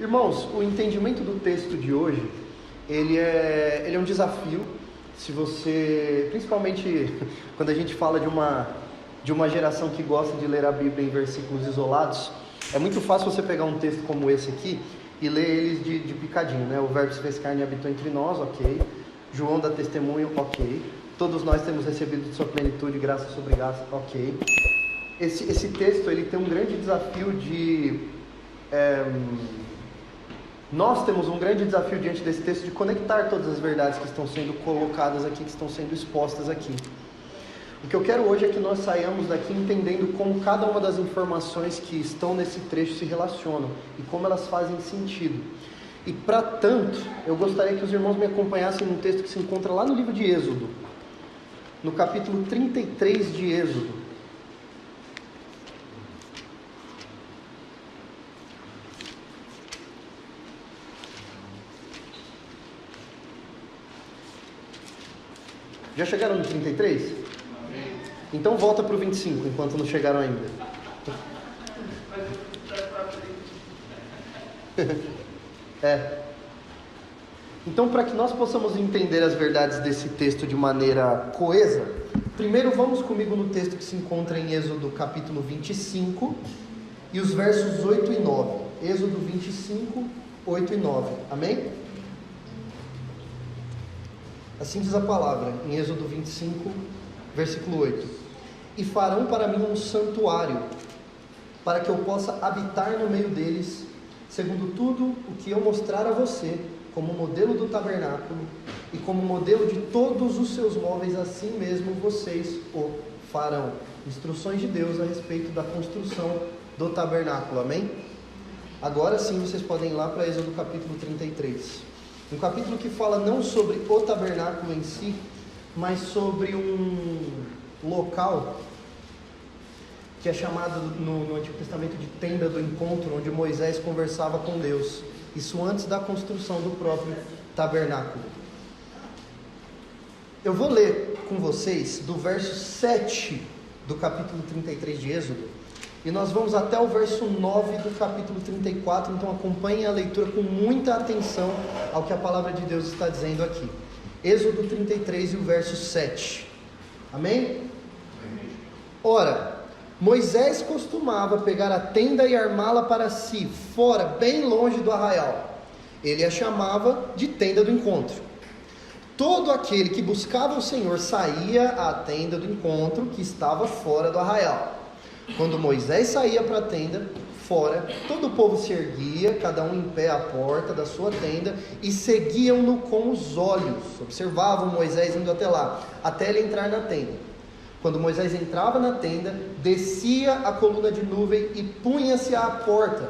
Irmãos, o entendimento do texto de hoje, ele é um desafio. Se você, principalmente quando a gente fala de uma geração que gosta de ler a Bíblia em versículos isolados, é muito fácil você pegar um texto como esse aqui e ler eles de picadinho, né? O verbo se fez carne e habitou entre nós, ok. João dá testemunho, ok. Todos nós temos recebido de sua plenitude, graça sobre graça, ok. Esse texto, ele tem um grande desafio nós temos um grande desafio diante desse texto de conectar todas as verdades que estão sendo colocadas aqui, que estão sendo expostas aqui. O que eu quero hoje é que nós saiamos daqui entendendo como cada uma das informações que estão nesse trecho se relacionam e como elas fazem sentido. E para tanto, eu gostaria que os irmãos me acompanhassem num texto que se encontra lá no livro de Êxodo, no capítulo 33 de Êxodo. Já chegaram no 33? Amém. Então volta para o 25, enquanto não chegaram ainda. Então, para que nós possamos entender as verdades desse texto de maneira coesa, primeiro vamos comigo no texto que se encontra em Êxodo capítulo 25 e os versos 8 e 9. Êxodo 25, 8 e 9. Amém? Assim diz a palavra, em Êxodo 25, versículo 8: E farão para mim um santuário, para que eu possa habitar no meio deles, segundo tudo o que eu mostrar a você, como modelo do tabernáculo, e como modelo de todos os seus móveis, assim mesmo vocês o farão. Instruções de Deus a respeito da construção do tabernáculo, amém? Agora sim vocês podem ir lá para Êxodo capítulo 33. Um capítulo que fala não sobre o tabernáculo em si, mas sobre um local que é chamado no Antigo Testamento de tenda do encontro, onde Moisés conversava com Deus. Isso antes da construção do próprio tabernáculo. Eu vou ler com vocês do verso 7 do capítulo 33 de Êxodo, e nós vamos até o verso 9 do capítulo 34, então acompanhem a leitura com muita atenção ao que a palavra de Deus está dizendo aqui. Êxodo 33 e o verso 7. Amém? Ora, Moisés costumava pegar a tenda e armá-la para si, fora, bem longe do arraial. Ele a chamava de tenda do encontro. Todo aquele que buscava o Senhor saía à tenda do encontro, que estava fora do arraial. Quando Moisés saía para a tenda, fora, todo o povo se erguia, cada um em pé à porta da sua tenda, e seguiam-no com os olhos, observavam Moisés indo até lá, até ele entrar na tenda. Quando Moisés entrava na tenda, descia a coluna de nuvem e punha-se à porta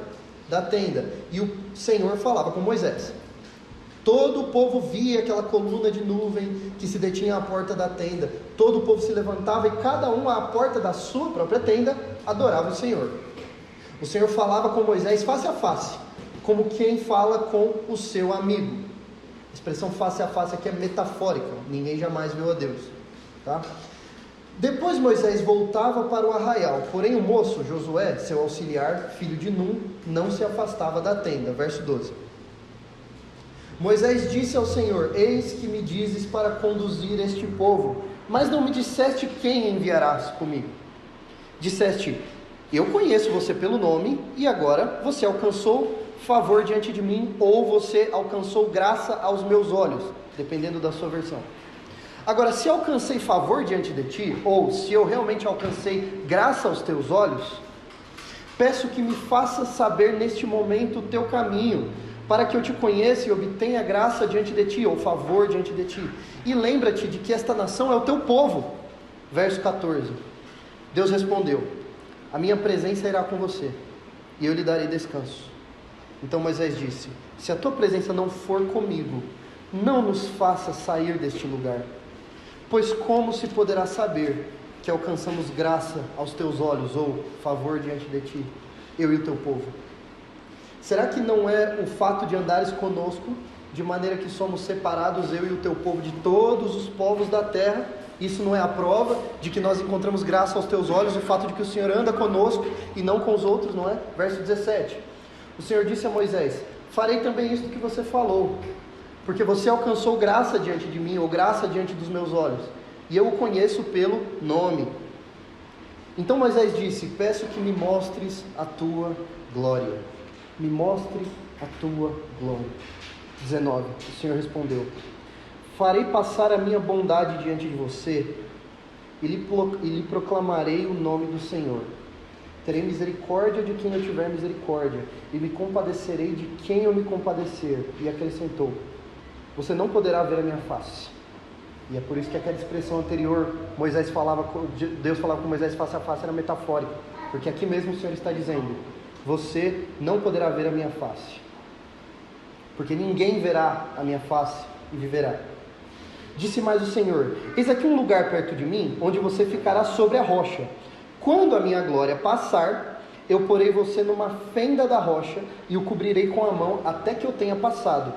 da tenda, e o Senhor falava com Moisés. Todo o povo via aquela coluna de nuvem que se detinha à porta da tenda. Todo o povo se levantava e cada um à porta da sua própria tenda adorava o Senhor. O Senhor falava com Moisés face a face, como quem fala com o seu amigo. A expressão face a face aqui é metafórica, ninguém jamais viu a Deus, tá? Depois Moisés voltava para o arraial, porém o moço, Josué, seu auxiliar, filho de Num, não se afastava da tenda. Verso 12. Moisés disse ao Senhor: Eis que me dizes para conduzir este povo, mas não me disseste quem enviarás comigo. Disseste: eu conheço você pelo nome, e agora você alcançou favor diante de mim, ou você alcançou graça aos meus olhos, dependendo da sua versão. Agora, se alcancei favor diante de ti, ou se eu realmente alcancei graça aos teus olhos, peço que me faças saber neste momento o teu caminho, para que eu te conheça e obtenha graça diante de ti, ou favor diante de ti. E lembra-te de que esta nação é o teu povo. Verso 14. Deus respondeu: a minha presença irá com você, e eu lhe darei descanso. Então Moisés disse: se a tua presença não for comigo, não nos faça sair deste lugar. Pois como se poderá saber que alcançamos graça aos teus olhos, ou favor diante de ti, eu e o teu povo? Será que não é o fato de andares conosco, de maneira que somos separados, eu e o teu povo, de todos os povos da terra? Isso não é a prova de que nós encontramos graça aos teus olhos, o fato de que o Senhor anda conosco e não com os outros, não é? Verso 17. O Senhor disse a Moisés: farei também isso que você falou, porque você alcançou graça diante de mim, ou graça diante dos meus olhos, e eu o conheço pelo nome. Então Moisés disse: peço que me mostres a tua glória. Me mostre a tua glória. 19. O Senhor respondeu: farei passar a minha bondade diante de você, e lhe proclamarei o nome do Senhor. Terei misericórdia de quem eu tiver misericórdia, e me compadecerei de quem eu me compadecer. E acrescentou: você não poderá ver a minha face. E é por isso que aquela expressão anterior, Deus falava com Moisés face a face, era metafórica, porque aqui mesmo o Senhor está dizendo: você não poderá ver a minha face, porque ninguém verá a minha face e viverá. Disse mais o Senhor: eis aqui um lugar perto de mim, onde você ficará sobre a rocha. Quando a minha glória passar, eu porei você numa fenda da rocha, e o cobrirei com a mão até que eu tenha passado.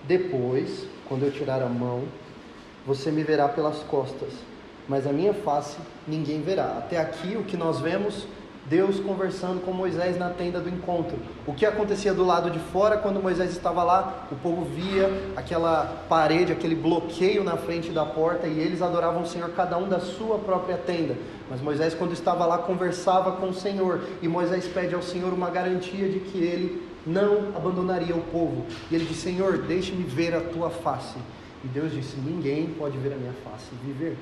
Depois, quando eu tirar a mão, você me verá pelas costas, mas a minha face ninguém verá. Até aqui o que nós vemos, Deus conversando com Moisés na tenda do encontro. O que acontecia do lado de fora, quando Moisés estava lá, o povo via aquela parede, aquele bloqueio na frente da porta, e eles adoravam o Senhor, cada um da sua própria tenda. Mas Moisés, quando estava lá, conversava com o Senhor, e Moisés pede ao Senhor uma garantia de que ele não abandonaria o povo. E ele diz: Senhor, deixe-me ver a tua face. E Deus disse: ninguém pode ver a minha face e viver.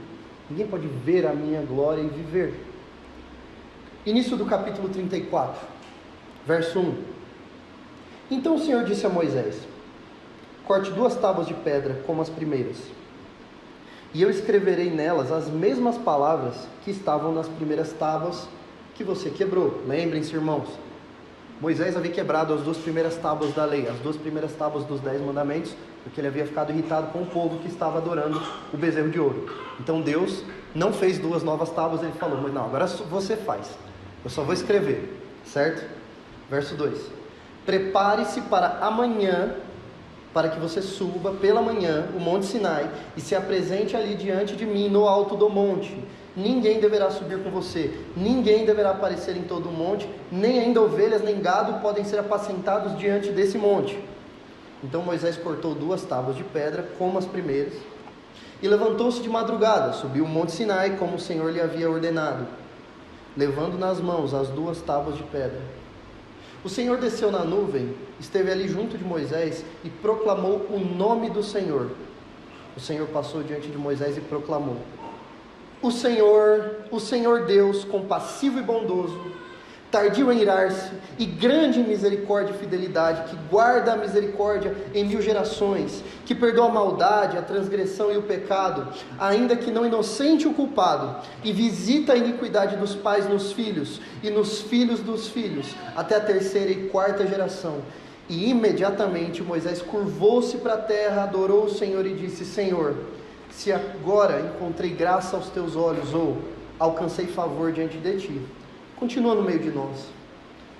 Ninguém pode ver a minha glória e viver. Início do capítulo 34, verso 1. Então o Senhor disse a Moisés: corte 2 tábuas de pedra como as primeiras, e eu escreverei nelas as mesmas palavras que estavam nas primeiras tábuas que você quebrou. Lembrem-se, irmãos, Moisés havia quebrado as 2 primeiras tábuas da lei, as 2 primeiras tábuas dos 10 mandamentos, porque ele havia ficado irritado com o povo que estava adorando o bezerro de ouro. Então Deus não fez 2 novas tábuas, ele falou: mas não, agora você faz, eu só vou escrever, certo? Verso 2: prepare-se para amanhã, para que você suba pela manhã o monte Sinai, e se apresente ali diante de mim no alto do monte. Ninguém deverá subir com você, ninguém deverá aparecer em todo o monte, nem ainda ovelhas nem gado podem ser apacentados diante desse monte. Então Moisés cortou 2 tábuas de pedra, como as primeiras, e levantou-se de madrugada, subiu o monte Sinai, como o Senhor lhe havia ordenado, levando nas mãos as 2 tábuas de pedra. O Senhor desceu na nuvem, esteve ali junto de Moisés, e proclamou o nome do Senhor. O Senhor passou diante de Moisés e proclamou: o Senhor Deus, compassivo e bondoso, tardio em irar-se, e grande em misericórdia e fidelidade, que guarda a misericórdia em 1000 gerações, que perdoa a maldade, a transgressão e o pecado, ainda que não inocente o culpado, e visita a iniquidade dos pais nos filhos, e nos filhos dos filhos, até a 3ª e 4ª geração. E imediatamente Moisés curvou-se para a terra, adorou o Senhor e disse: Senhor, se agora encontrei graça aos teus olhos, ou alcancei favor diante de ti, continua no meio de nós,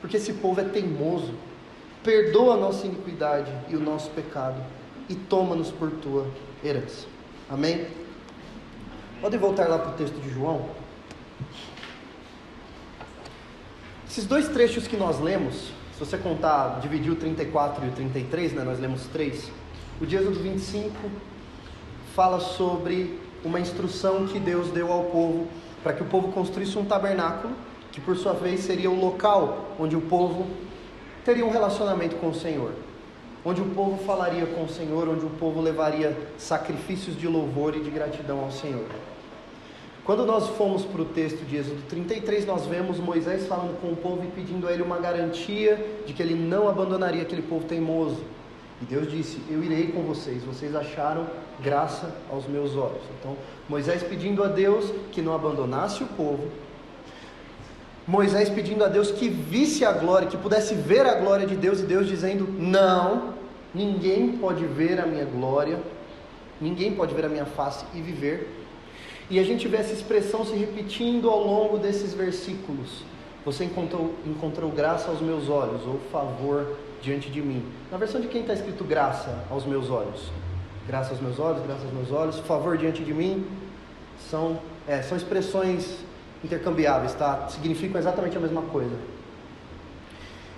porque esse povo é teimoso. Perdoa a nossa iniquidade e o nosso pecado, e toma-nos por tua herança. Amém? Podem voltar lá para o texto de João. Esses 2 trechos que nós lemos, se você contar, dividir o 34 e o 33, né, nós lemos 3. O de Êxodo 25 fala sobre uma instrução que Deus deu ao povo, para que o povo construísse um tabernáculo, que por sua vez seria o local onde o povo teria um relacionamento com o Senhor, onde o povo falaria com o Senhor, onde o povo levaria sacrifícios de louvor e de gratidão ao Senhor. Quando nós fomos para o texto de Êxodo 33, nós vemos Moisés falando com o povo e pedindo a ele uma garantia de que ele não abandonaria aquele povo teimoso. E Deus disse: eu irei com vocês, vocês acharam graça aos meus olhos. Então Moisés pedindo a Deus que não abandonasse o povo, Moisés pedindo a Deus que visse a glória, que pudesse ver a glória de Deus, e Deus dizendo: não, ninguém pode ver a minha glória, ninguém pode ver a minha face e viver. E a gente vê essa expressão se repetindo ao longo desses versículos: você encontrou graça aos meus olhos, ou favor diante de mim. Na versão de quem está escrito graça aos meus olhos? Graça aos meus olhos, graça aos meus olhos, favor diante de mim, são expressões intercambiáveis, tá? Significam exatamente a mesma coisa.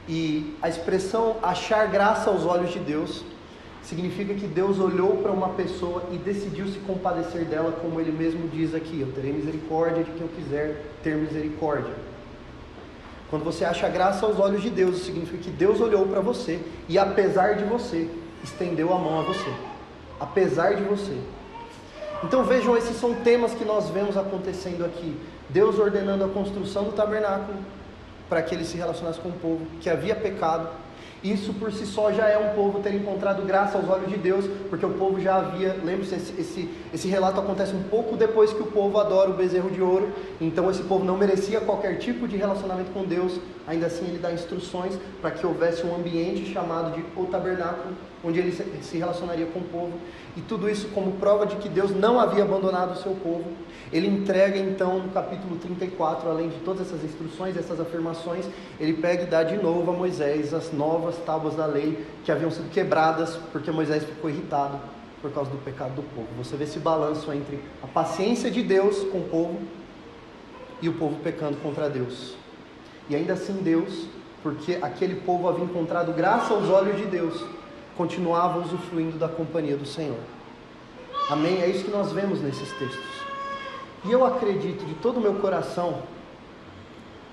E a expressão achar graça aos olhos de Deus significa que Deus olhou para uma pessoa e decidiu se compadecer dela, como ele mesmo diz aqui: eu terei misericórdia de quem eu quiser ter misericórdia. Quando você acha graça aos olhos de Deus, significa que Deus olhou para você e, apesar de você, estendeu a mão a você. Apesar de você. Então vejam, esses são temas que nós vemos acontecendo aqui. Deus ordenando a construção do tabernáculo para que ele se relacionasse com o povo que havia pecado. Isso por si só já é um povo ter encontrado graça aos olhos de Deus, porque o povo já havia, lembre-se, esse relato acontece um pouco depois que o povo adora o bezerro de ouro. Então esse povo não merecia qualquer tipo de relacionamento com Deus. Ainda assim ele dá instruções para que houvesse um ambiente chamado de o tabernáculo, onde ele se relacionaria com o povo. E tudo isso como prova de que Deus não havia abandonado o seu povo. Ele entrega então no capítulo 34, além de todas essas instruções, essas afirmações, ele pega e dá de novo a Moisés as novas tábuas da lei que haviam sido quebradas, porque Moisés ficou irritado por causa do pecado do povo. Você vê esse balanço entre a paciência de Deus com o povo e o povo pecando contra Deus. E ainda assim Deus, porque aquele povo havia encontrado graça aos olhos de Deus, continuava usufruindo da companhia do Senhor. Amém? É isso que nós vemos nesses textos. E eu acredito de todo o meu coração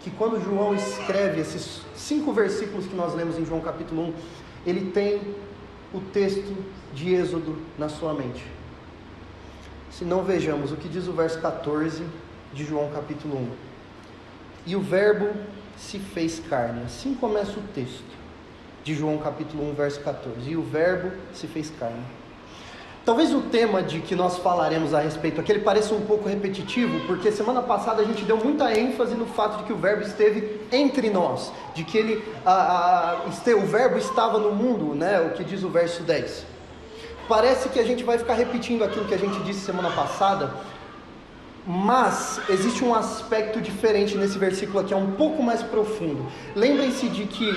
que quando João escreve esses 5 versículos que nós lemos em João capítulo 1, ele tem o texto de Êxodo na sua mente. Se não, vejamos o que diz o verso 14 de João capítulo 1. E o verbo se fez carne. Assim começa o texto de João capítulo 1, verso 14. E o verbo se fez carne. Talvez o tema de que nós falaremos a respeito aqui, ele pareça um pouco repetitivo, porque semana passada a gente deu muita ênfase no fato de que o verbo esteve entre nós, de que o verbo estava no mundo, né? O que diz o verso 10. Parece que a gente vai ficar repetindo aquilo que a gente disse semana passada, mas existe um aspecto diferente nesse versículo aqui, é um pouco mais profundo. Lembrem-se de que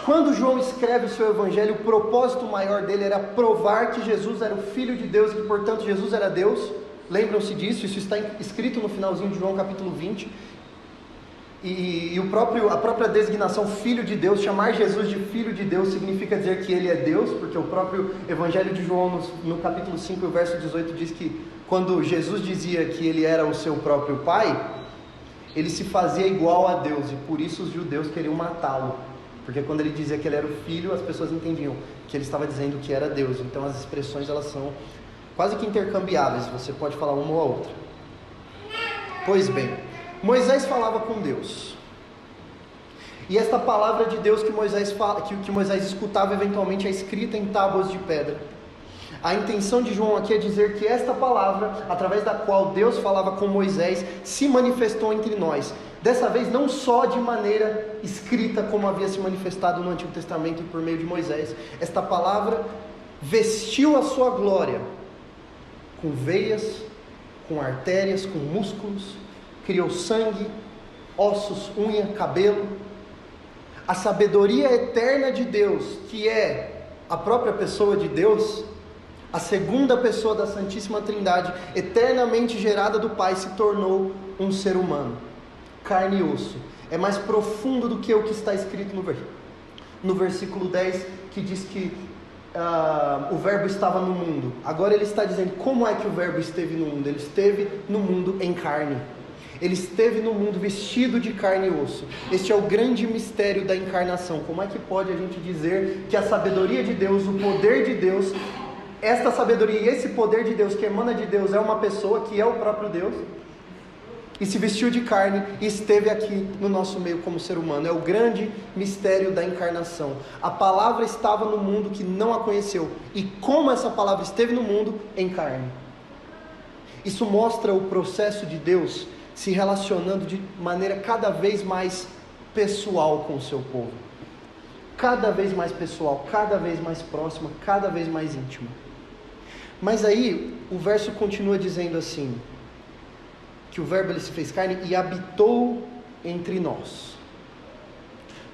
quando João escreve o seu evangelho, o propósito maior dele era provar que Jesus era o Filho de Deus e que, portanto, Jesus era Deus. Lembram-se disso? Isso está escrito no finalzinho de João capítulo 20. E a própria designação Filho de Deus, chamar Jesus de Filho de Deus, significa dizer que ele é Deus, porque o próprio evangelho de João, no capítulo 5, verso 18, diz que quando Jesus dizia que ele era o seu próprio Pai, ele se fazia igual a Deus, e por isso os judeus queriam matá-lo. Porque quando ele dizia que ele era o Filho, as pessoas entendiam que ele estava dizendo que era Deus. Então as expressões, elas são quase que intercambiáveis, você pode falar uma ou a outra. Pois bem, Moisés falava com Deus. E esta palavra de Deus que Moisés escutava eventualmente é escrita em tábuas de pedra. A intenção de João aqui é dizer que esta palavra, através da qual Deus falava com Moisés, se manifestou entre nós. Dessa vez não só de maneira escrita, como havia se manifestado no Antigo Testamento e por meio de Moisés. Esta palavra vestiu a sua glória, com veias, com artérias, com músculos, criou sangue, ossos, unha, cabelo. A sabedoria eterna de Deus, que é a própria pessoa de Deus, a segunda pessoa da Santíssima Trindade, eternamente gerada do Pai, se tornou um ser humano, carne e osso. É mais profundo do que o que está escrito no versículo 10, que diz que o verbo estava no mundo. Agora ele está dizendo como é que o verbo esteve no mundo. Ele esteve no mundo em carne. Ele esteve no mundo vestido de carne e osso. Este é o grande mistério da encarnação. Como é que pode a gente dizer que a sabedoria de Deus, o poder de Deus, esta sabedoria e esse poder de Deus que emana de Deus é uma pessoa que é o próprio Deus, e se vestiu de carne e esteve aqui no nosso meio como ser humano? É o grande mistério da encarnação. A palavra estava no mundo que não a conheceu, e como essa palavra esteve no mundo em carne. Isso mostra o processo de Deus se relacionando de maneira cada vez mais pessoal com o seu povo, cada vez mais pessoal, cada vez mais próxima, cada vez mais íntima. Mas aí o verso continua dizendo assim, que o verbo ele se fez carne e habitou entre nós.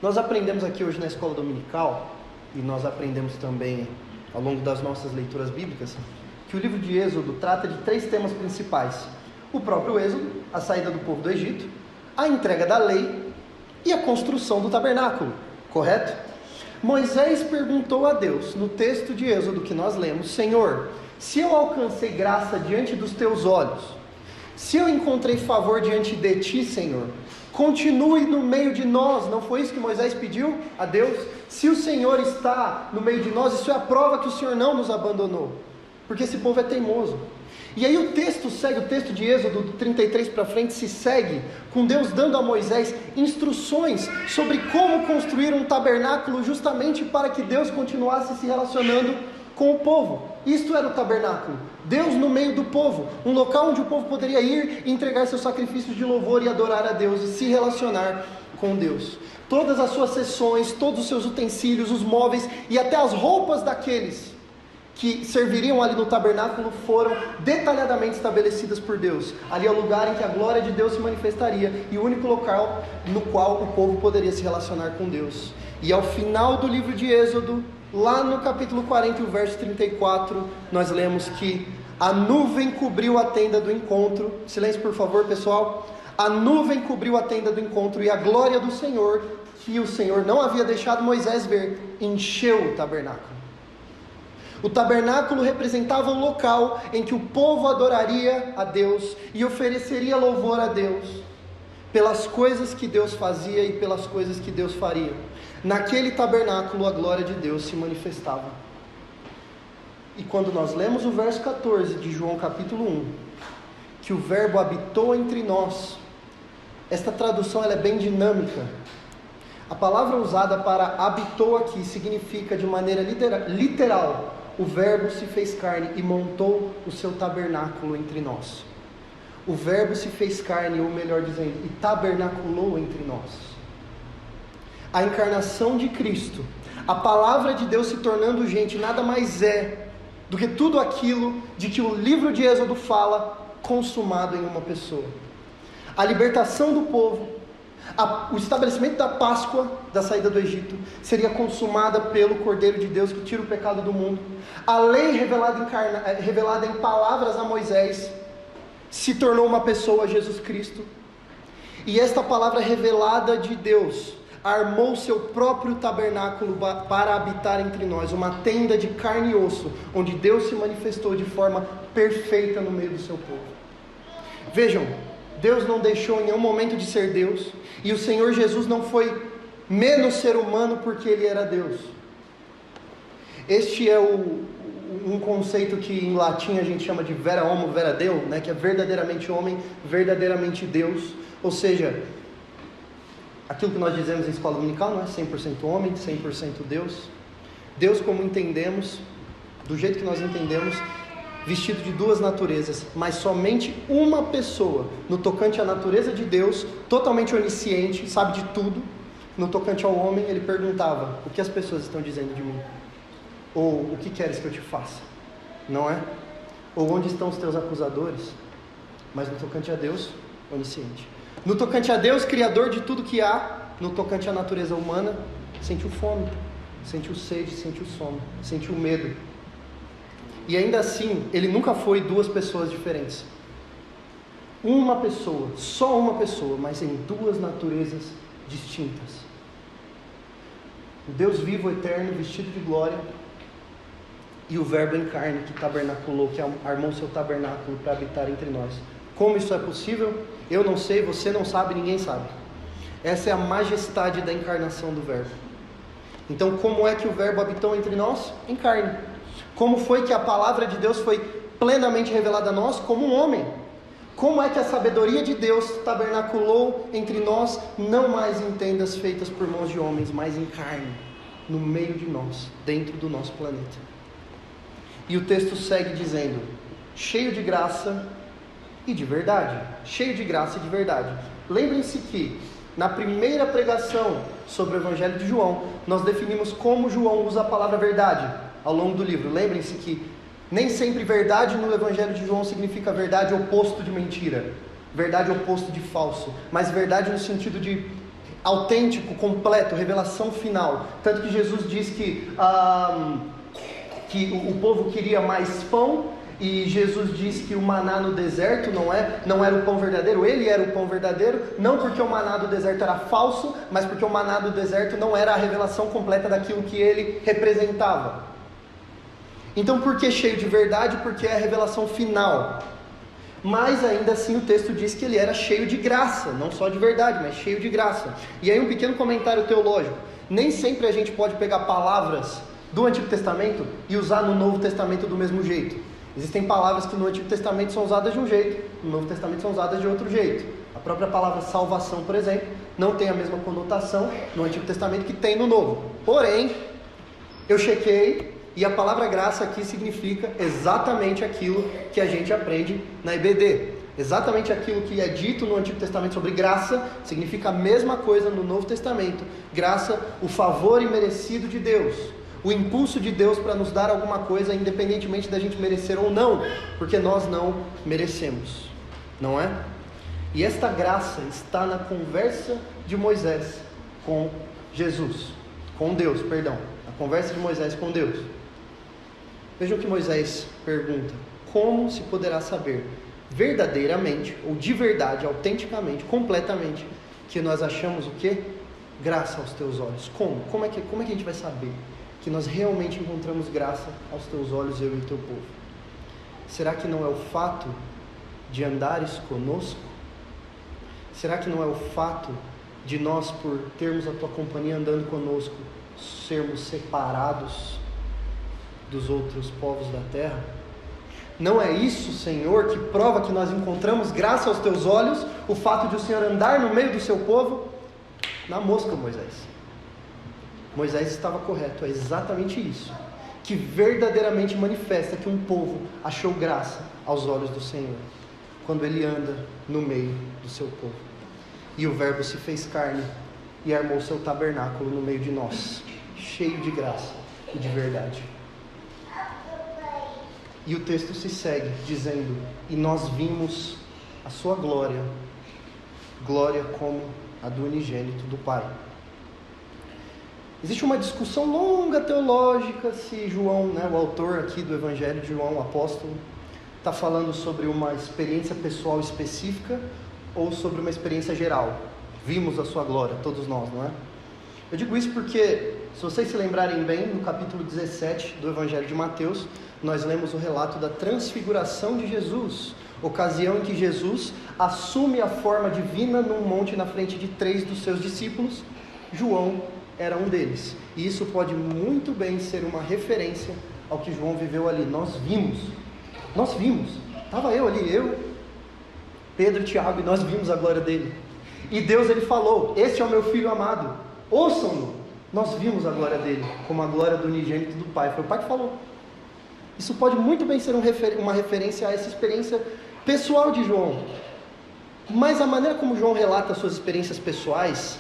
Nós aprendemos aqui hoje na escola dominical, e nós aprendemos também ao longo das nossas leituras bíblicas, que o livro de Êxodo trata de 3 temas principais: o próprio Êxodo, a saída do povo do Egito, a entrega da lei e a construção do tabernáculo, correto? Moisés perguntou a Deus, no texto de Êxodo que nós lemos: Senhor, se eu alcancei graça diante dos teus olhos, se eu encontrei favor diante de ti, Senhor, continue no meio de nós. Não foi isso que Moisés pediu a Deus? Se o Senhor está no meio de nós, isso é a prova que o Senhor não nos abandonou, porque esse povo é teimoso. E aí o texto segue, o texto de Êxodo 33 para frente se segue com Deus dando a Moisés instruções sobre como construir um tabernáculo, justamente para que Deus continuasse se relacionando com o povo. Isto era o tabernáculo, Deus no meio do povo, um local onde o povo poderia ir e entregar seus sacrifícios de louvor e adorar a Deus e se relacionar com Deus. Todas as suas sessões, todos os seus utensílios, os móveis e até as roupas daqueles que serviriam ali no tabernáculo foram detalhadamente estabelecidas por Deus. Ali é o lugar em que a glória de Deus se manifestaria e o único local no qual o povo poderia se relacionar com Deus. E ao final do livro de Êxodo, lá no capítulo 40 e o verso 34, nós lemos que a nuvem cobriu a tenda do encontro. Silêncio, por favor, pessoal. A nuvem cobriu a tenda do encontro e a glória do Senhor, que o Senhor não havia deixado Moisés ver, encheu o tabernáculo. O tabernáculo representava o local em que o povo adoraria a Deus e ofereceria louvor a Deus pelas coisas que Deus fazia e pelas coisas que Deus faria. Naquele tabernáculo a glória de Deus se manifestava. E quando nós lemos o verso 14 de João capítulo 1, que o verbo habitou entre nós, esta tradução ela é bem dinâmica. A palavra usada para habitou aqui significa de maneira literal: o verbo se fez carne e montou o seu tabernáculo entre nós. O verbo se fez carne, ou melhor dizendo, e tabernaculou entre nós. A encarnação de Cristo, a palavra de Deus se tornando gente, nada mais é do que tudo aquilo de que o livro de Êxodo fala, consumado em uma pessoa. A libertação do povo, o estabelecimento da Páscoa, da saída do Egito, seria consumada pelo Cordeiro de Deus que tira o pecado do mundo. A lei revelada em palavras a Moisés se tornou uma pessoa, Jesus Cristo. E esta palavra revelada de Deus armou seu próprio tabernáculo para habitar entre nós, uma tenda de carne e osso, onde Deus se manifestou de forma perfeita no meio do seu povo. Vejam, Deus não deixou em nenhum momento de ser Deus, e o Senhor Jesus não foi menos ser humano porque Ele era Deus. Este é um conceito que em latim a gente chama de vera homo, vera deo, né? Que é verdadeiramente homem, verdadeiramente Deus. Ou seja, aquilo que nós dizemos em escola dominical, não é 100% homem, 100% Deus. Deus como entendemos, do jeito que nós entendemos, vestido de duas naturezas, mas somente uma pessoa, no tocante à natureza de Deus, totalmente onisciente, sabe de tudo. No tocante ao homem, ele perguntava: o que as pessoas estão dizendo de mim? Ou o que queres que eu te faça? Não é? Ou onde estão os teus acusadores? Mas no tocante a Deus, onisciente. No tocante a Deus, criador de tudo que há, no tocante à natureza humana, sentiu fome, sentiu sede, sentiu sono, sentiu medo. E ainda assim, ele nunca foi duas pessoas diferentes. Uma pessoa, só uma pessoa, mas em duas naturezas distintas. O Deus vivo, eterno, vestido de glória, e o verbo em carne que tabernaculou, que armou seu tabernáculo para habitar entre nós. Como isso é possível? Eu não sei, você não sabe, ninguém sabe. Essa é a majestade da encarnação do verbo. Então, como é que o verbo habitou entre nós? Em carne. Como foi que a palavra de Deus foi plenamente revelada a nós? Como um homem. Como é que a sabedoria de Deus tabernaculou entre nós, não mais em tendas feitas por mãos de homens, mas em carne, no meio de nós, dentro do nosso planeta. E o texto segue dizendo: cheio de graça e de verdade. Cheio de graça e de verdade. Lembrem-se que na primeira pregação sobre o Evangelho de João, nós definimos como João usa a palavra verdade ao longo do livro. Lembrem-se que nem sempre verdade no Evangelho de João significa verdade oposto de mentira, verdade oposto de falso, mas verdade no sentido de autêntico, completo, revelação final. Tanto que Jesus diz que o povo queria mais pão e Jesus diz que o maná no deserto não era o pão verdadeiro, ele era o pão verdadeiro, não porque o maná do deserto era falso, mas porque o maná do deserto não era a revelação completa daquilo que ele representava. Então, por que cheio de verdade? Porque é a revelação final. Mas ainda assim o texto diz que ele era cheio de graça, não só de verdade, mas cheio de graça. E aí um pequeno comentário teológico: nem sempre a gente pode pegar palavras do Antigo Testamento e usar no Novo Testamento do mesmo jeito. Existem palavras que no Antigo Testamento são usadas de um jeito, no Novo Testamento são usadas de outro jeito. A própria palavra salvação, por exemplo, não tem a mesma conotação no Antigo Testamento que tem no Novo. Porém, eu chequei, e a palavra graça aqui significa exatamente aquilo que a gente aprende na EBD. Exatamente aquilo que é dito no Antigo Testamento sobre graça, significa a mesma coisa no Novo Testamento. Graça, o favor imerecido de Deus, o impulso de Deus para nos dar alguma coisa, independentemente da gente merecer ou não, porque nós não merecemos, não é? E esta graça está na conversa de Moisés com Jesus, com Deus, perdão, a conversa de Moisés com Deus. Vejam que Moisés pergunta: como se poderá saber verdadeiramente, ou de verdade, autenticamente, completamente, que nós achamos o quê? Graça aos teus olhos. Como? Como é que a gente vai saber que nós realmente encontramos graça aos teus olhos, eu e o teu povo? Será que não é o fato de andares conosco? Será que não é o fato de nós, por termos a tua companhia andando conosco, sermos separados dos outros povos da terra? Não é isso, Senhor, que prova que nós encontramos graça aos teus olhos, o fato de o Senhor andar no meio do seu povo? Na mosca, Moisés. Moisés estava correto, é exatamente isso que verdadeiramente manifesta que um povo achou graça aos olhos do Senhor, quando ele anda no meio do seu povo. E o Verbo se fez carne e armou seu tabernáculo no meio de nós, cheio de graça e de verdade. E o texto se segue dizendo: e nós vimos a sua glória, glória como a do unigênito do Pai. Existe uma discussão longa teológica se João, o autor aqui do Evangelho de João, o apóstolo, está falando sobre uma experiência pessoal específica ou sobre uma experiência geral. Vimos a sua glória, todos nós, não é? Eu digo isso porque, se vocês se lembrarem bem, no capítulo 17 do Evangelho de Mateus, nós lemos o relato da transfiguração de Jesus, ocasião em que Jesus assume a forma divina num monte na frente de 3 dos seus discípulos. João era um deles, e isso pode muito bem ser uma referência ao que João viveu ali. Nós vimos, estava eu ali, Pedro e Tiago, e nós vimos a glória dele. E Deus, ele falou: este é o meu filho amado, ouçam-no. Nós vimos a glória dele, como a glória do unigênito do Pai. Foi o Pai que falou. Isso pode muito bem ser uma referência a essa experiência pessoal de João. Mas a maneira como João relata suas experiências pessoais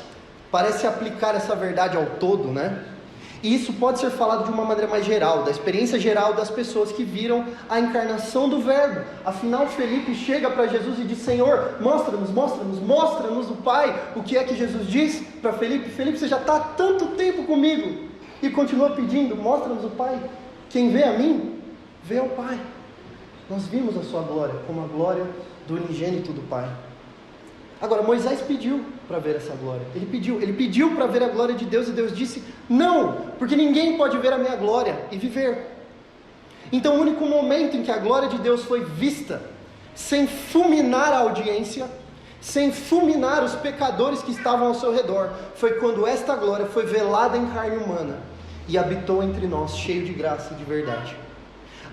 parece aplicar essa verdade ao todo, né? E isso pode ser falado de uma maneira mais geral, da experiência geral das pessoas que viram a encarnação do Verbo. Afinal, Felipe chega para Jesus e diz: Senhor, mostra-nos o Pai. O que é que Jesus diz para Felipe? Felipe, você já está há tanto tempo comigo e continua pedindo: mostra-nos o Pai. Quem vê a mim, vê ao Pai. Nós vimos a sua glória, como a glória do unigênito do Pai. Agora, Moisés pediu para ver essa glória. Ele pediu para ver a glória de Deus, e Deus disse: não, porque ninguém pode ver a minha glória e viver. Então o único momento em que a glória de Deus foi vista, sem fulminar a audiência, sem fulminar os pecadores que estavam ao seu redor, foi quando esta glória foi velada em carne humana e habitou entre nós, cheio de graça e de verdade.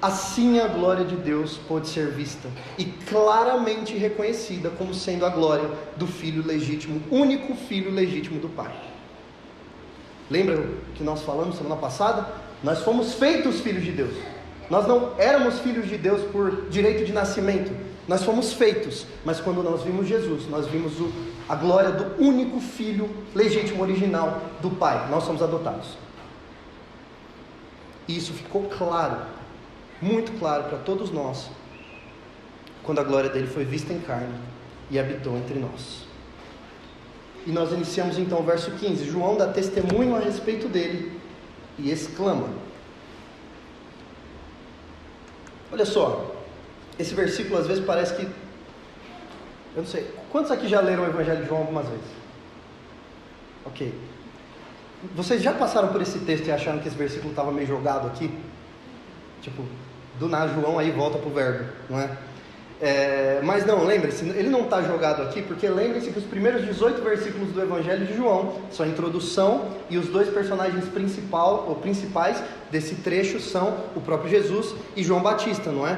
Assim a glória de Deus pôde ser vista e claramente reconhecida como sendo a glória do Filho legítimo, único Filho legítimo do Pai. Lembra que nós falamos semana passada? Nós fomos feitos filhos de Deus. Nós não éramos filhos de Deus por direito de nascimento. Nós fomos feitos, mas quando nós vimos Jesus, nós vimos a glória do único Filho legítimo, original do Pai. Nós somos adotados. E isso ficou claro, muito claro para todos nós, quando a glória dele foi vista em carne e habitou entre nós. E nós iniciamos então o verso 15. João dá testemunho a respeito dele e exclama: Olha só, esse versículo às vezes parece que, eu não sei, quantos aqui já leram o Evangelho de João algumas vezes? Ok. Vocês já passaram por esse texto e acharam que esse versículo estava meio jogado aqui? Tipo, do nada João aí volta para o verbo, não é? Mas não, lembre-se, ele não está jogado aqui, porque lembre-se que os primeiros 18 versículos do Evangelho de João são a introdução, e os dois personagens principais desse trecho são o próprio Jesus e João Batista, não é?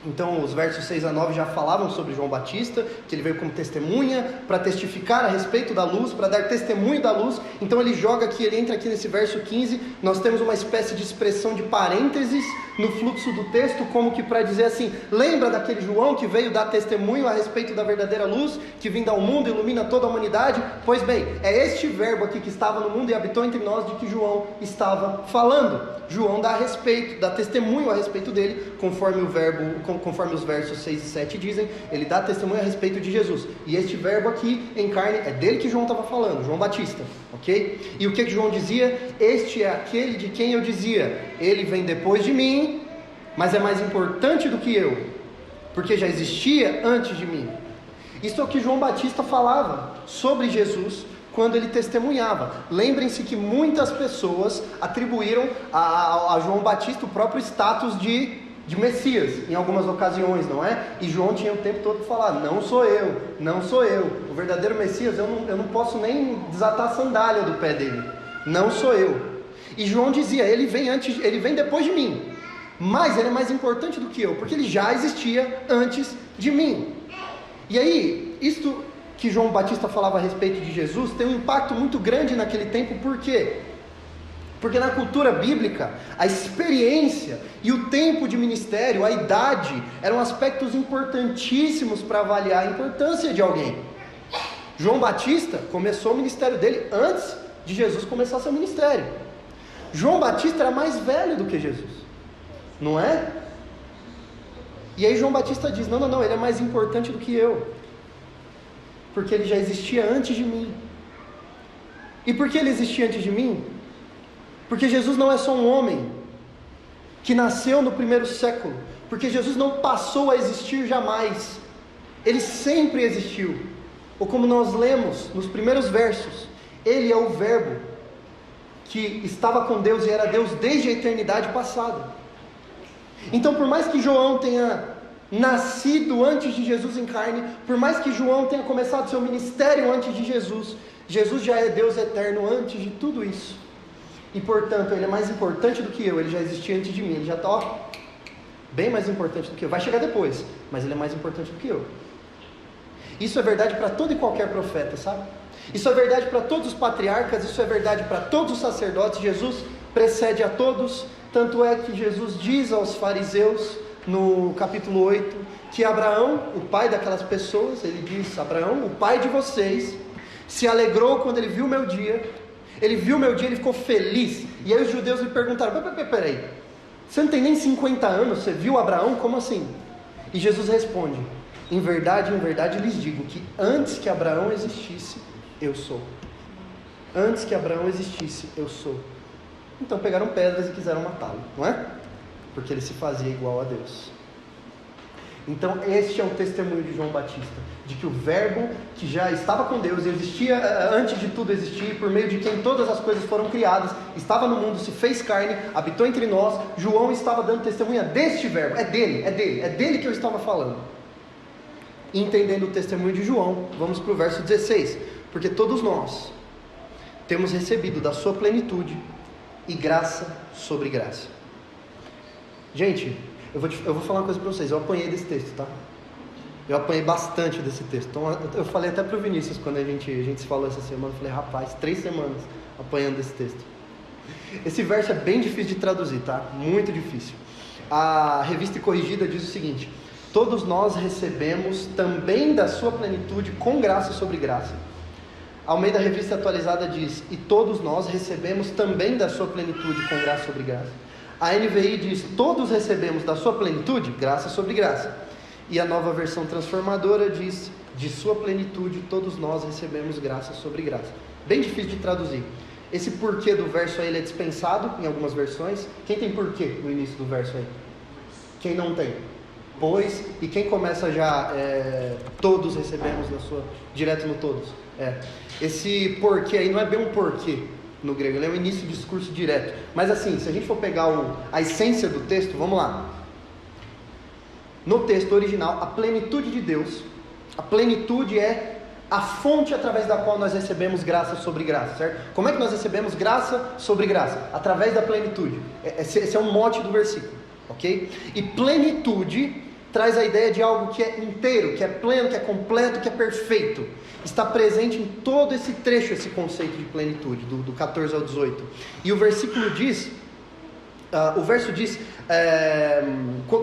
Então os versos 6 a 9 já falavam sobre João Batista, que ele veio como testemunha, para testificar a respeito da luz, para dar testemunho da luz. Então ele joga aqui, ele entra aqui nesse verso 15, nós temos uma espécie de expressão de parênteses no fluxo do texto, como que para dizer assim, lembra daquele João que veio dar testemunho a respeito da verdadeira luz, que vinda ao mundo e ilumina toda a humanidade? Pois bem, é este verbo aqui que estava no mundo e habitou entre nós de que João estava falando. João dá testemunho a respeito dele, conforme os versos 6 e 7 dizem, ele dá testemunho a respeito de Jesus. E este verbo aqui, em carne, é dele que João estava falando, João Batista, ok? E o que João dizia? Este é aquele de quem eu dizia, ele vem depois de mim, mas é mais importante do que eu, porque já existia antes de mim. Isso é o que João Batista falava sobre Jesus, quando ele testemunhava. Lembrem-se que muitas pessoas atribuíram a João Batista o próprio status de Messias, em algumas ocasiões, não é? E João tinha o tempo todo para falar, não sou eu, o verdadeiro Messias, eu não posso nem desatar a sandália do pé dele, não sou eu. E João dizia, ele vem depois de mim, mas ele é mais importante do que eu, porque ele já existia antes de mim. E aí, isto que João Batista falava a respeito de Jesus tem um impacto muito grande naquele tempo. Por quê? Porque na cultura bíblica, a experiência e o tempo de ministério, a idade, eram aspectos importantíssimos para avaliar a importância de alguém. João Batista começou o ministério dele antes de Jesus começar seu ministério. João Batista era mais velho do que Jesus, não é? E aí João Batista diz, não, ele é mais importante do que eu, porque ele já existia antes de mim. E por que ele existia antes de mim? Porque Jesus não é só um homem que nasceu no primeiro século, porque Jesus não passou a existir jamais, ele sempre existiu. Ou como nós lemos nos primeiros versos, ele é o verbo que estava com Deus e era Deus desde a eternidade passada. Então, por mais que João tenha nascido antes de Jesus em carne, por mais que João tenha começado seu ministério antes de Jesus, Jesus já é Deus eterno antes de tudo isso. E portanto, ele é mais importante do que eu, ele já existia antes de mim, ele já está bem mais importante do que eu, vai chegar depois, mas ele é mais importante do que eu. Isso é verdade para todo e qualquer profeta, sabe? Isso é verdade para todos os patriarcas, isso é verdade para todos os sacerdotes. Jesus precede a todos, tanto é que Jesus diz aos fariseus, no capítulo 8, que Abraão, o pai daquelas pessoas, ele diz, Abraão, o pai de vocês, se alegrou quando ele viu o meu dia, ele ficou feliz. E aí os judeus lhe perguntaram, peraí, você não tem nem 50 anos, você viu Abraão? Como assim? E Jesus responde, em verdade lhes digo, que antes que Abraão existisse, eu sou. Antes que Abraão existisse, eu sou. Então pegaram pedras e quiseram matá-lo, não é? Porque ele se fazia igual a Deus. Então este é o testemunho de João Batista, de que o verbo que já estava com Deus, existia antes de tudo existir, por meio de quem todas as coisas foram criadas, estava no mundo, se fez carne, habitou entre nós. João estava dando testemunha deste verbo, é dele que eu estava falando. E entendendo o testemunho de João, vamos para o verso 16, porque todos nós temos recebido da sua plenitude e graça sobre graça. Gente, eu vou falar uma coisa para vocês, eu apanhei desse texto, tá? Eu apanhei bastante desse texto. Então, eu falei até para o Vinícius, quando a gente se falou essa semana, eu falei, rapaz, 3 semanas apanhando desse texto. Esse verso é bem difícil de traduzir, tá? Muito difícil. A Revista Corrigida diz o seguinte, todos nós recebemos também da sua plenitude com graça sobre graça. A Almeida Revista Atualizada diz, e todos nós recebemos também da sua plenitude com graça sobre graça. A NVI diz, todos recebemos da sua plenitude, graça sobre graça. E a Nova Versão Transformadora diz, de sua plenitude todos nós recebemos graça sobre graça. Bem difícil de traduzir. Esse porquê do verso aí ele é dispensado em algumas versões. Quem tem porquê no início do verso aí? Quem não tem? Pois, e quem começa já, todos recebemos direto no todos. Esse porquê aí não é bem um porquê no grego, ele é um início de discurso direto. Mas assim, se a gente for pegar a essência do texto, vamos lá. No texto original, a plenitude de Deus, a plenitude é a fonte através da qual nós recebemos graça sobre graça, certo? Como é que nós recebemos graça sobre graça? Através da plenitude. Esse é um mote do versículo, ok? E plenitude traz a ideia de algo que é inteiro, que é pleno, que é completo, que é perfeito. Está presente em todo esse trecho, esse conceito de plenitude, do 14 ao 18. E o versículo diz, o verso diz,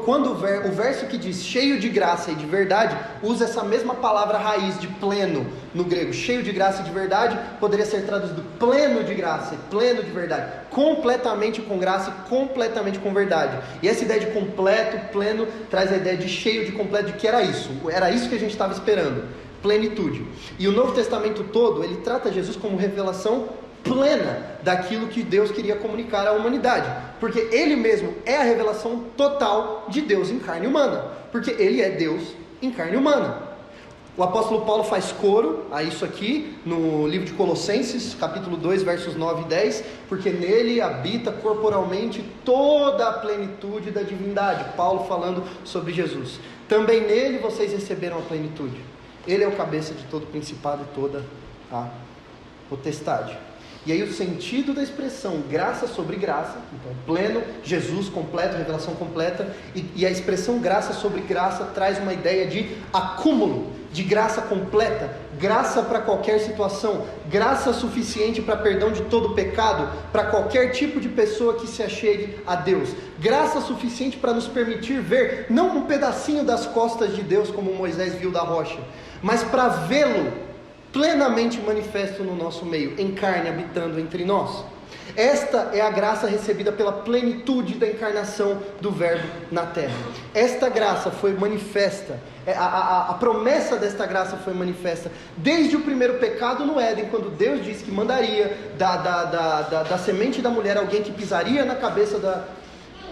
quando o verso que diz cheio de graça e de verdade, usa essa mesma palavra raiz de pleno no grego. Cheio de graça e de verdade poderia ser traduzido pleno de graça e pleno de verdade. Completamente com graça e completamente com verdade. E essa ideia de completo, pleno, traz a ideia de cheio, de completo, de que era isso que a gente estava esperando. Plenitude. E o Novo Testamento todo, ele trata Jesus como revelação plena daquilo que Deus queria comunicar à humanidade, porque Ele mesmo é a revelação total de Deus em carne humana, porque Ele é Deus em carne humana. O apóstolo Paulo faz coro a isso aqui no livro de Colossenses, capítulo 2, versos 9 e 10, porque nele habita corporalmente toda a plenitude da divindade. Paulo falando sobre Jesus. Também nele vocês receberam a plenitude. Ele é o cabeça de todo o principado e toda a potestade. E aí o sentido da expressão graça sobre graça, então pleno, Jesus completo, revelação completa, e a expressão graça sobre graça traz uma ideia de acúmulo, de graça completa, graça para qualquer situação, graça suficiente para perdão de todo pecado, para qualquer tipo de pessoa que se achegue a Deus, graça suficiente para nos permitir ver, não um pedacinho das costas de Deus como Moisés viu da rocha, mas para vê-lo plenamente manifesto no nosso meio, em carne, habitando entre nós. Esta é a graça recebida pela plenitude da encarnação do Verbo na terra. Esta graça foi manifesta, a promessa desta graça foi manifesta desde o primeiro pecado no Éden, quando Deus disse que mandaria da semente da mulher alguém que pisaria na cabeça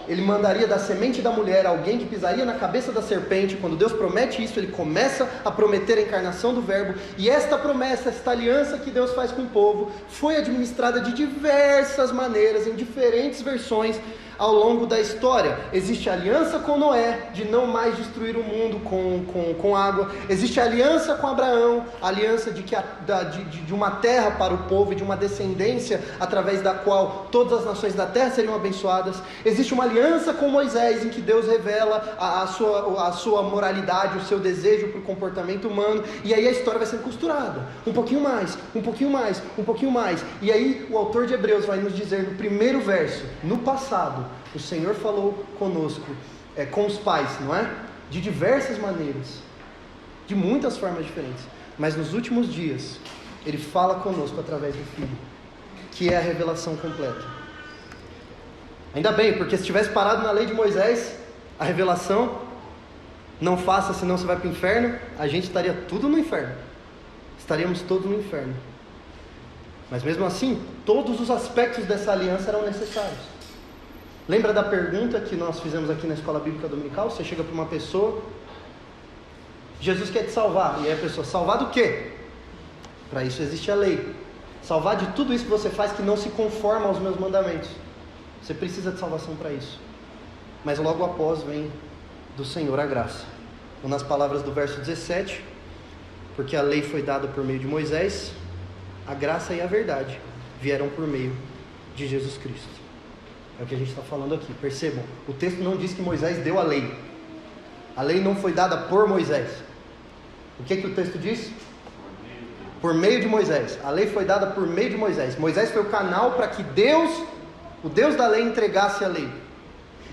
Ele mandaria da semente da mulher alguém que pisaria na cabeça da serpente. Quando Deus promete isso, Ele começa a prometer a encarnação do Verbo. E esta promessa, esta aliança que Deus faz com o povo, foi administrada de diversas maneiras, em diferentes versões, ao longo da história. Existe a aliança com Noé, de não mais destruir o mundo com água. Existe a aliança com Abraão, a aliança de uma terra para o povo e de uma descendência através da qual todas as nações da terra seriam abençoadas. Existe uma aliança com Moisés, em que Deus revela a sua moralidade, o seu desejo para o comportamento humano. E aí a história vai sendo costurada, um pouquinho mais, um pouquinho mais, um pouquinho mais. E aí o autor de Hebreus vai nos dizer no primeiro verso: no passado o Senhor falou conosco, com os pais, não é? De diversas maneiras, de muitas formas diferentes, mas nos últimos dias Ele fala conosco através do Filho, que é a revelação completa. Ainda bem, porque se tivesse parado na lei de Moisés, a revelação, não faça senão você vai para o inferno, a gente estaria tudo no inferno, estaríamos todos no inferno. Mas mesmo assim, todos os aspectos dessa aliança eram necessários. Lembra da pergunta que nós fizemos aqui na Escola Bíblica Dominical? Você chega para uma pessoa, Jesus quer te salvar, e aí a pessoa, salvar do quê? Para isso existe a lei. Salvar de tudo isso que você faz que não se conforma aos meus mandamentos. Você precisa de salvação para isso. Mas logo após vem do Senhor a graça. Ou nas palavras do verso 17, porque a lei foi dada por meio de Moisés, a graça e a verdade vieram por meio de Jesus Cristo. É o que a gente está falando aqui. Percebam, o texto não diz que Moisés deu a lei. A lei não foi dada por Moisés. O que o texto diz? Por meio de Moisés. A lei foi dada por meio de Moisés. Moisés foi o canal para que Deus, o Deus da lei, entregasse a lei.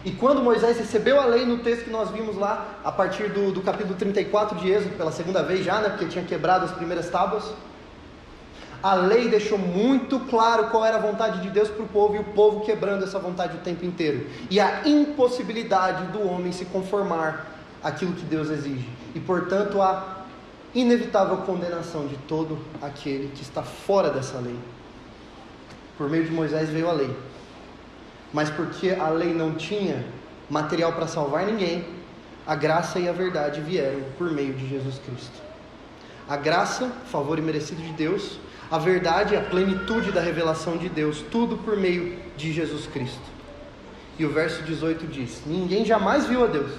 E quando Moisés recebeu a lei, no texto que nós vimos lá, a partir do capítulo 34 de Êxodo, pela segunda vez já, porque tinha quebrado as primeiras tábuas, a lei deixou muito claro qual era a vontade de Deus para o povo, e o povo quebrando essa vontade o tempo inteiro, e a impossibilidade do homem se conformar àquilo que Deus exige, e portanto a inevitável condenação de todo aquele que está fora dessa lei. Por meio de Moisés veio a lei, mas porque a lei não tinha material para salvar ninguém, a graça e a verdade vieram por meio de Jesus Cristo. A graça, favor imerecido de Deus, a verdade, a plenitude da revelação de Deus, tudo por meio de Jesus Cristo. E o verso 18 diz: ninguém jamais viu a Deus.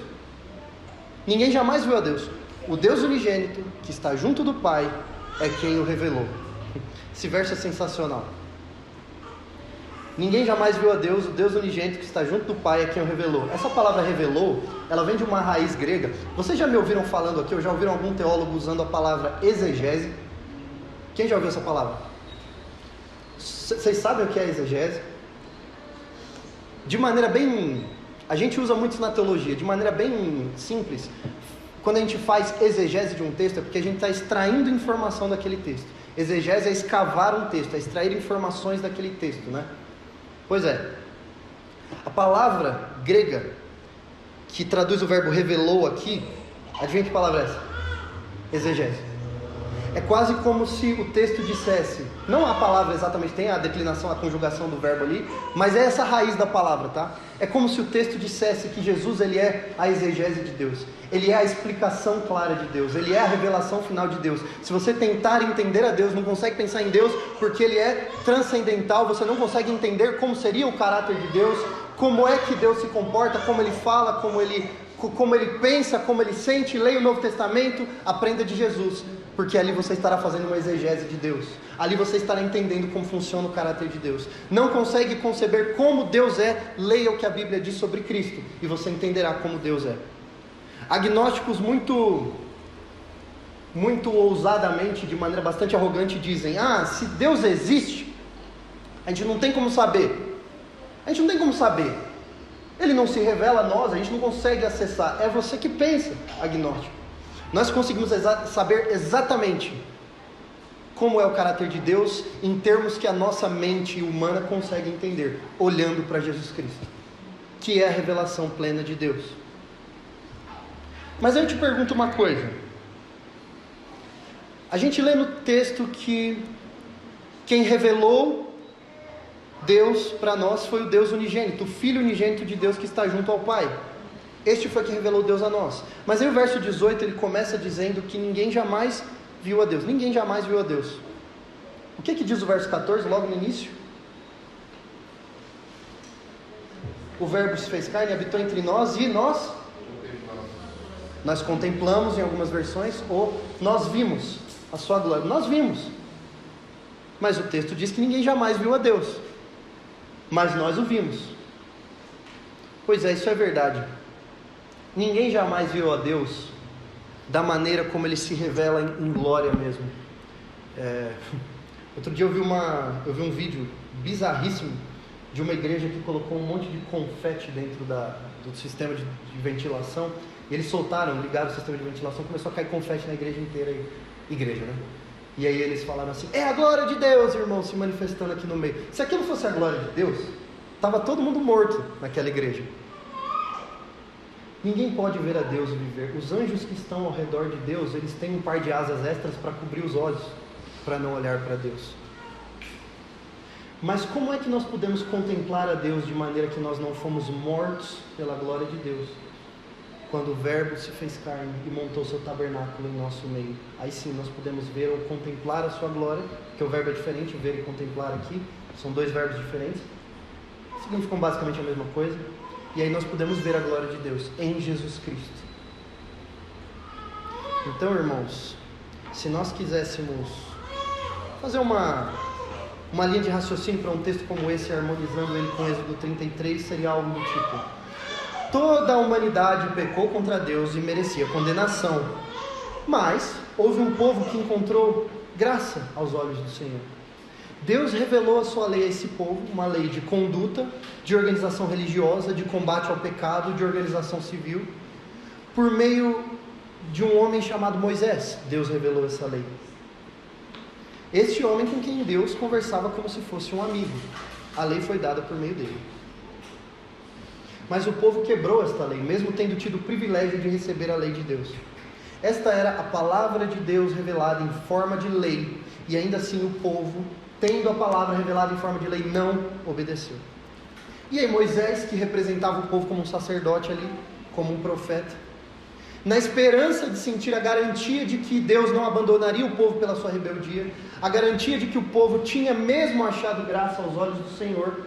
Ninguém jamais viu a Deus. O Deus unigênito, que está junto do Pai, é quem o revelou. Esse verso é sensacional. Ninguém jamais viu a Deus, o Deus unigênito que está junto do Pai é quem o revelou. Essa palavra revelou, ela vem de uma raiz grega. Vocês já me ouviram falando aqui, ou já ouviram algum teólogo usando a palavra exegese? Quem já ouviu essa palavra? Vocês sabem o que é exegese? De maneira bem... A gente usa muito isso na teologia, de maneira bem simples. Quando a gente faz exegese de um texto, é porque a gente está extraindo informação daquele texto. Exegese é escavar um texto, é extrair informações daquele texto, né? Pois é, a palavra grega que traduz o verbo revelou aqui, adivinha que palavra é essa? Exegese. É quase como se o texto dissesse, não a palavra exatamente, tem a declinação, a conjugação do verbo ali, mas é essa raiz da palavra, tá? É como se o texto dissesse que Jesus, ele é a exegese de Deus, ele é a explicação clara de Deus, ele é a revelação final de Deus. Se você tentar entender a Deus, não consegue pensar em Deus, porque ele é transcendental, você não consegue entender como seria o caráter de Deus, como é que Deus se comporta, como ele fala, como ele pensa, como ele sente. Leia o Novo Testamento, aprenda de Jesus, porque ali você estará fazendo uma exegese de Deus, ali você estará entendendo como funciona o caráter de Deus. Não consegue conceber como Deus é, leia o que a Bíblia diz sobre Cristo, e você entenderá como Deus é. Agnósticos muito ousadamente, de maneira bastante arrogante, dizem: se Deus existe, a gente não tem como saber, ele não se revela a nós, a gente não consegue acessar. É você que pensa, agnóstico. Nós conseguimos saber exatamente como é o caráter de Deus, em termos que a nossa mente humana consegue entender, olhando para Jesus Cristo, que é a revelação plena de Deus. Mas eu te pergunto uma coisa. A gente lê no texto que quem revelou Deus para nós foi o Deus unigênito, o Filho unigênito de Deus que está junto ao Pai. Este foi quem revelou Deus a nós. Mas aí o verso 18, ele começa dizendo que ninguém jamais viu a Deus. Ninguém jamais viu a Deus. O que diz o verso 14, logo no início? O verbo se fez carne, habitou entre nós e nós contemplamos, em algumas versões, ou nós vimos a sua glória. Nós vimos. Mas o texto diz que ninguém jamais viu a Deus. Mas nós o vimos. Pois é, isso é verdade. Ninguém jamais viu a Deus da maneira como Ele se revela em glória mesmo. Outro dia eu vi um vídeo bizarríssimo de uma igreja que colocou um monte de confete dentro do sistema de ventilação, e eles ligaram o sistema de ventilação, começou a cair confete na igreja inteira, né? E aí eles falaram assim: é a glória de Deus, irmão, se manifestando aqui no meio. Se aquilo fosse a glória de Deus, estava todo mundo morto naquela igreja. Ninguém pode ver a Deus e viver. Os anjos que estão ao redor de Deus, eles têm um par de asas extras para cobrir os olhos, para não olhar para Deus. Mas como é que nós podemos contemplar a Deus de maneira que nós não fomos mortos pela glória de Deus? Quando o Verbo se fez carne e montou seu tabernáculo em nosso meio. Aí sim nós podemos ver ou contemplar a sua glória, porque o verbo é diferente, ver e contemplar aqui, são dois verbos diferentes, significam basicamente a mesma coisa. E aí nós podemos ver a glória de Deus em Jesus Cristo. Então, irmãos, se nós quiséssemos fazer uma linha de raciocínio para um texto como esse, harmonizando ele com Êxodo 33, seria algo do tipo: toda a humanidade pecou contra Deus e merecia condenação, mas houve um povo que encontrou graça aos olhos do Senhor. Deus revelou a sua lei a esse povo, uma lei de conduta, de organização religiosa, de combate ao pecado, de organização civil, por meio de um homem chamado Moisés. Deus revelou essa lei. Este homem com quem Deus conversava como se fosse um amigo. A lei foi dada por meio dele. Mas o povo quebrou esta lei, mesmo tendo tido o privilégio de receber a lei de Deus. Esta era a palavra de Deus revelada em forma de lei, e ainda assim o povo, tendo a palavra revelada em forma de lei, não obedeceu. E aí Moisés, que representava o povo como um sacerdote ali, como um profeta, na esperança de sentir a garantia de que Deus não abandonaria o povo pela sua rebeldia, a garantia de que o povo tinha mesmo achado graça aos olhos do Senhor,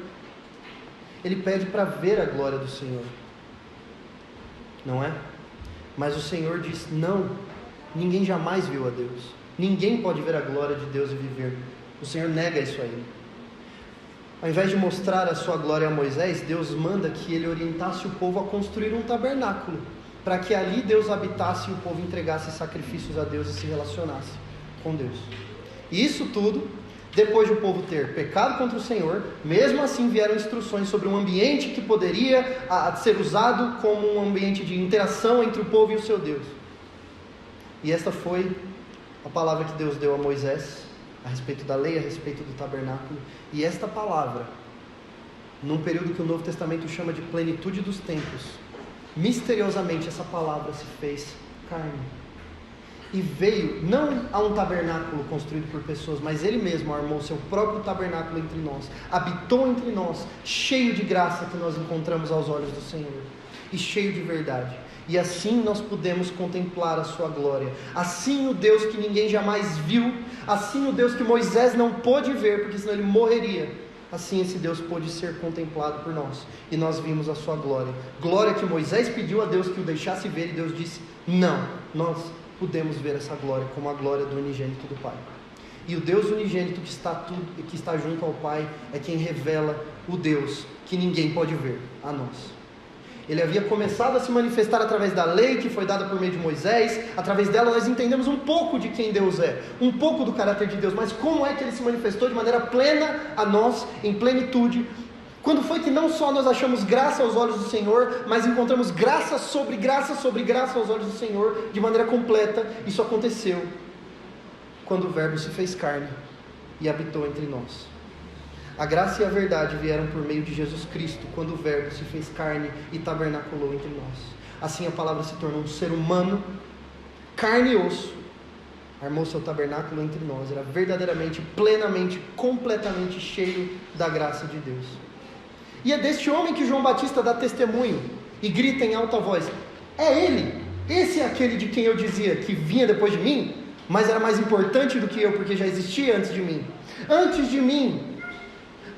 ele pede para ver a glória do Senhor, não é? Mas o Senhor diz: não, ninguém jamais viu a Deus, ninguém pode ver a glória de Deus e viver. O Senhor nega isso aí. Ao invés de mostrar a sua glória a Moisés, Deus manda que ele orientasse o povo a construir um tabernáculo, para que ali Deus habitasse e o povo entregasse sacrifícios a Deus e se relacionasse com Deus. E isso tudo, depois de o povo ter pecado contra o Senhor, mesmo assim vieram instruções sobre um ambiente que poderia ser usado como um ambiente de interação entre o povo e o seu Deus. E esta foi a palavra que Deus deu a Moisés, a respeito da lei, a respeito do tabernáculo. E esta palavra, num período que o Novo Testamento chama de plenitude dos tempos, misteriosamente essa palavra se fez carne e veio não a um tabernáculo construído por pessoas, mas Ele mesmo armou seu próprio tabernáculo entre nós, habitou entre nós, cheio de graça que nós encontramos aos olhos do Senhor e cheio de verdade. E assim nós podemos contemplar a sua glória. Assim o Deus que ninguém jamais viu, assim o Deus que Moisés não pôde ver, porque senão ele morreria, assim esse Deus pôde ser contemplado por nós, e nós vimos a sua glória. Glória que Moisés pediu a Deus que o deixasse ver, e Deus disse: não, nós podemos ver essa glória como a glória do unigênito do Pai. E o Deus unigênito que está junto ao Pai é quem revela o Deus que ninguém pode ver, a nós. Ele havia começado a se manifestar através da lei que foi dada por meio de Moisés. Através dela nós entendemos um pouco de quem Deus é, um pouco do caráter de Deus, mas como é que Ele se manifestou de maneira plena a nós, em plenitude? Quando foi que não só nós achamos graça aos olhos do Senhor, mas encontramos graça sobre graça sobre graça aos olhos do Senhor, de maneira completa? Isso aconteceu quando o Verbo se fez carne e habitou entre nós. A graça e a verdade vieram por meio de Jesus Cristo, quando o Verbo se fez carne e tabernaculou entre nós. Assim a palavra se tornou um ser humano, carne e osso, armou seu tabernáculo entre nós, era verdadeiramente, plenamente, completamente cheio da graça de Deus. E é deste homem que João Batista dá testemunho e grita em alta voz: é ele, esse é aquele de quem eu dizia que vinha depois de mim, mas era mais importante do que eu, porque já existia antes de mim. Antes de mim,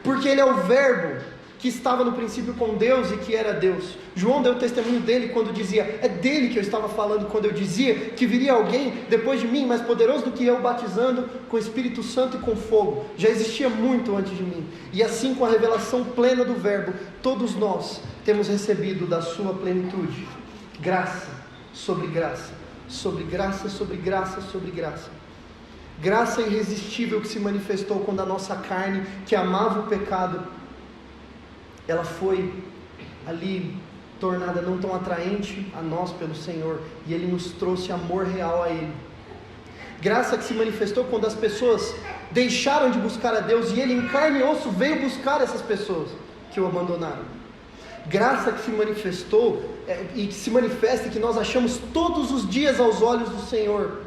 porque ele é o Verbo que estava no princípio com Deus e que era Deus. João deu testemunho dele quando dizia: é dele que eu estava falando quando eu dizia que viria alguém depois de mim, mais poderoso do que eu, batizando com o Espírito Santo e com fogo. Já existia muito antes de mim. E assim, com a revelação plena do Verbo, todos nós temos recebido da sua plenitude graça sobre graça, sobre graça, sobre graça, sobre graça. Graça irresistível que se manifestou quando a nossa carne, que amava o pecado, ela foi ali tornada não tão atraente a nós pelo Senhor, e Ele nos trouxe amor real a Ele. Graça que se manifestou quando as pessoas deixaram de buscar a Deus, e Ele em carne e osso veio buscar essas pessoas que o abandonaram. Graça que se manifestou e que se manifesta, que nós achamos todos os dias aos olhos do Senhor,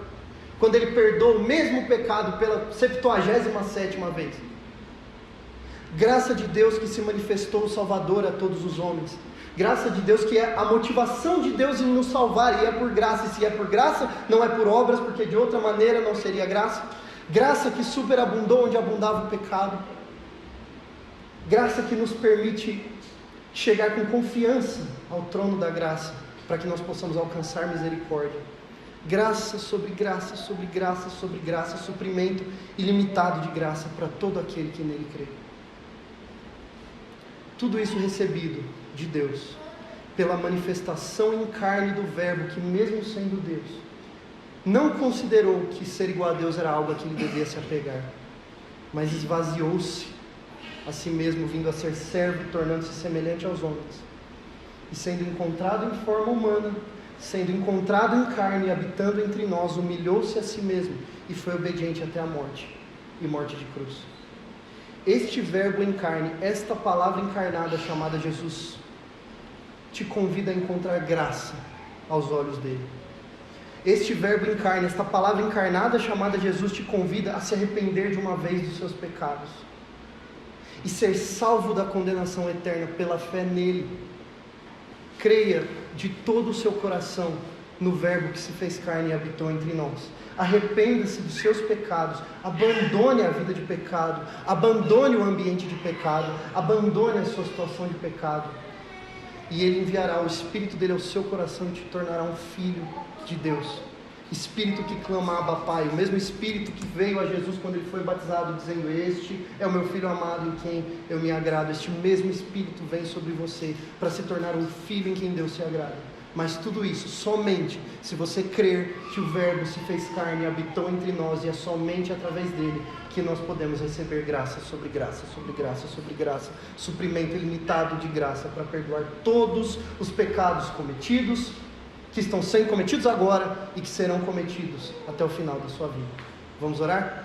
quando Ele perdoa o mesmo pecado pela 77ª vez. Graça de Deus que se manifestou Salvador a todos os homens. Graça de Deus que é a motivação de Deus em nos salvar, e é por graça, e se é por graça, não é por obras, porque de outra maneira não seria graça. Graça que superabundou onde abundava o pecado. Graça que nos permite chegar com confiança ao trono da graça, para que nós possamos alcançar misericórdia. Graça sobre graça, sobre graça, sobre graça, suprimento ilimitado de graça para todo aquele que nele crê. Tudo isso recebido de Deus, pela manifestação em carne do Verbo, que mesmo sendo Deus, não considerou que ser igual a Deus era algo a que ele devia se apegar, mas esvaziou-se a si mesmo, vindo a ser servo e tornando-se semelhante aos homens, e sendo encontrado em forma humana, sendo encontrado em carne e habitando entre nós, humilhou-se a si mesmo e foi obediente até a morte, e morte de cruz. Este Verbo em carne, esta palavra encarnada chamada Jesus, te convida a encontrar graça aos olhos dele. Este Verbo em carne, esta palavra encarnada chamada Jesus, te convida a se arrepender de uma vez dos seus pecados e ser salvo da condenação eterna pela fé nele. Creia de todo o seu coração no Verbo que se fez carne e habitou entre nós. Arrependa-se dos seus pecados, abandone a vida de pecado, abandone o ambiente de pecado, abandone a sua situação de pecado, e Ele enviará o Espírito dele ao seu coração e te tornará um filho de Deus. Espírito que clama Abba Pai, o mesmo Espírito que veio a Jesus quando ele foi batizado, dizendo: este é o meu Filho amado em quem eu me agrado. Este mesmo Espírito vem sobre você para se tornar um filho em quem Deus se agrada. Mas tudo isso somente se você crer que o Verbo se fez carne e habitou entre nós, e é somente através dele que nós podemos receber graça sobre graça, sobre graça, sobre graça, suprimento ilimitado de graça para perdoar todos os pecados cometidos, que estão sendo cometidos agora e que serão cometidos até o final da sua vida. Vamos orar?